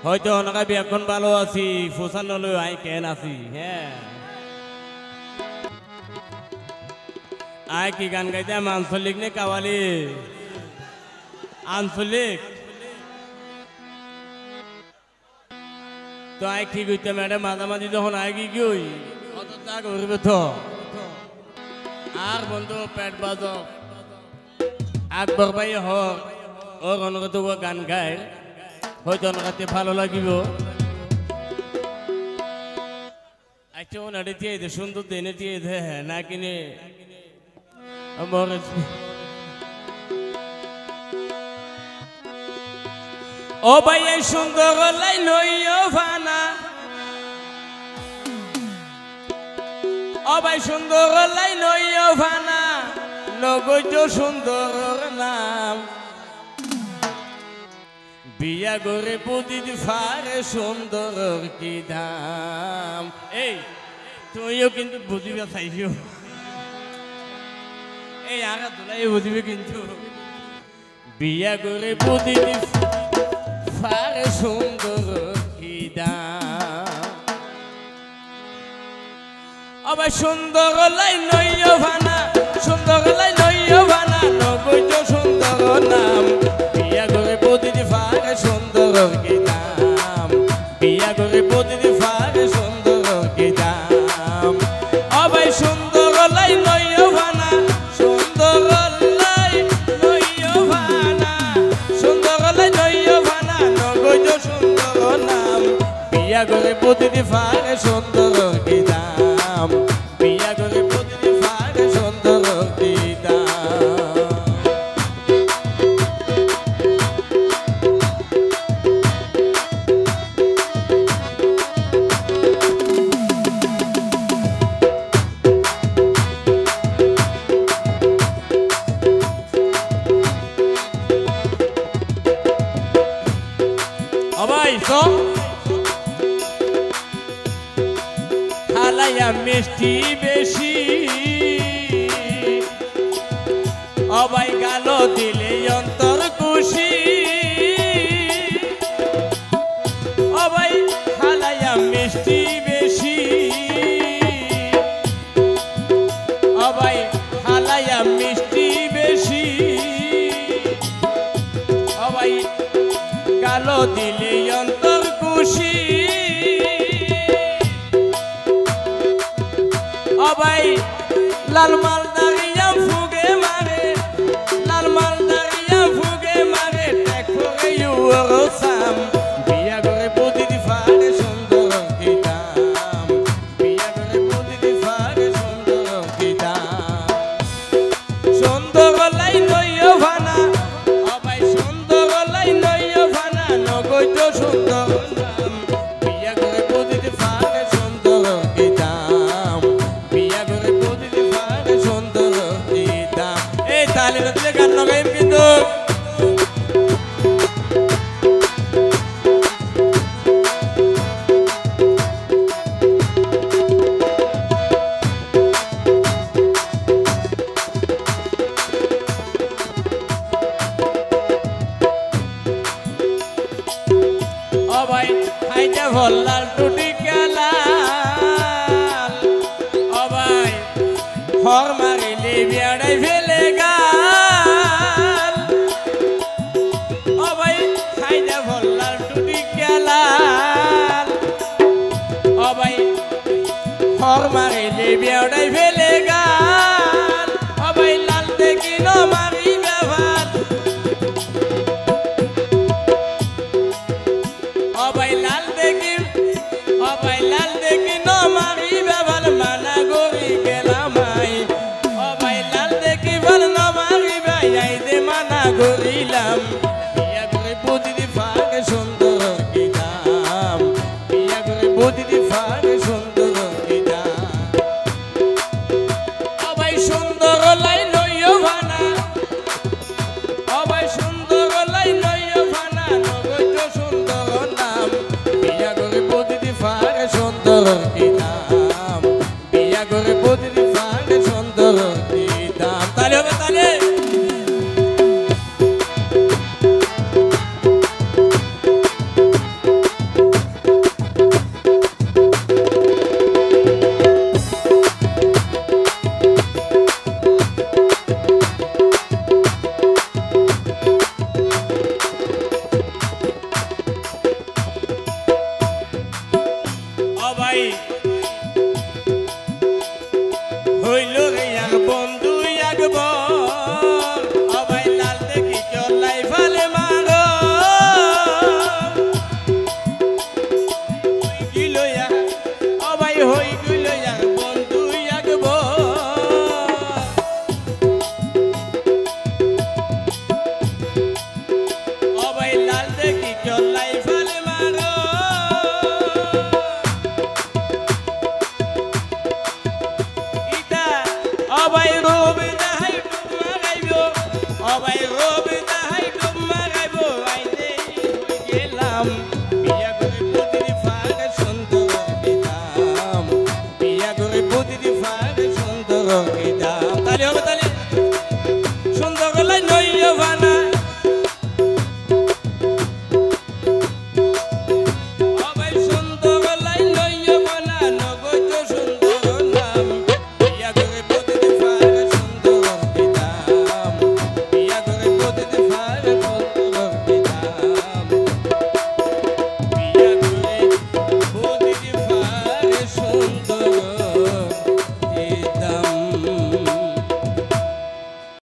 হয়তো অনেক এখন ভালো আছি ফুসানলৈ আই কেন আছি হ্যাঁ আয় কি গান গাইতে আঞ্চলিক নে কাওয়ালি আঞ্চলিক তো আয় কি কইতে ম্যাডাম মাঝামাঝি যখন আয় কি কই অত তা করবে তো আর বন্ধু পেট বাজো আকবর ভাই হর ও অনগত গান গায় হয়তো অনগাতে ভালো লাগিব আচ্ছা ওনারে দিয়ে দে সুন্দর দেনে দিয়ে দে না কিনে আমার ও ভাই এই সুন্দর লাই নইও ভানা ও ভাই সুন্দর লাই নইও ভানা নগজ সুন্দর নাম বিয়া করে বুদিত ফারে সুন্দর কি দাম এই তুইও কিন্তু বুঝিবে চাইছো এই আর দুলাই বুঝিবে কিন্তু বিয়া করে বুদিত ফারে সুন্দর কি দাম আবার সুন্দর লাই নইও ভানা সুন্দর লাই নইও ভানা নগজ সুন্দর নাম বিয়া করে বুদিত ফারে সুন্দর কি দাম বিয়া করে বুদিত ফারে সুন্দর কি দাম আবার সুন্দর লাই নইও ভানা সুন্দর লাই নইও ভানা সুন্দর লাই নইও ভানা নগজ সুন্দর নাম বিয়া করে বুদিত ফারে সুন্দর কি দাম বিয়া করে বুদিত ফারে সুন্দর কি দাম মিষ্টি বেশি অবাই গাল দিলে অন্তর খুশি অবাই হালাইয়া মিষ্টি বেশি অবাই হালাইয়া মিষ্টি বেশি অবাই গাল দিলে অন্তর খুশি অবাই লাল মাল দাঁড়িয়া ফুগে মারে লাল মাল দাঁড়িয়া ফুগে মারে দেখো সাম বিয়া করে বুদিত ফারে সুন্দর কি দাম বিয়া করে বুদিত ফারে সুন্দর কি দাম সুন্দর লাই নইও ভানা অবাই সুন্দর লাই নইও ভানা নগজ সুন্দর নাম বিয়া করে বুদিত ফারে সুন্দর কি দাম বিয়া করে বুদিত ফারে সুন্দর কি দাম এই তালি দিলে গান লাগাইম কিন্তু অবাই খাইতে ভল্লাল টুটি গেলাল অবাই হর মারিলে বেড়াই ফেলে গাল অবাই খাইতে ভল্লাল টুটি গেলাল অবাই হর মারিলে বেড়াই ফেলে গাল অবাই লাল দেখি ন মারি ব্যবহার অবাই লাল দেখি ন মারি ব্যবহার মানা গরি গেলাম অবাই লাল দেখি ভাল ন মারি ভাই দে মানা গরিলাম বিয়া করে বুদিত ফারে সুন্দর কি দাম বিয়া করে বুদিত ফারে সুন্দর কি দাম অবাই সুন্দর লাই নইও ভানা অবাই সুন্দর লাই নইও ভানা নগজ সুন্দর নাম বিয়া করে বুদিত ফারে সুন্দর কি দাম বিয়া করে বুদিত ফারে সুন্দর কি দাম তালে হবে তালে তোমার সুন্দর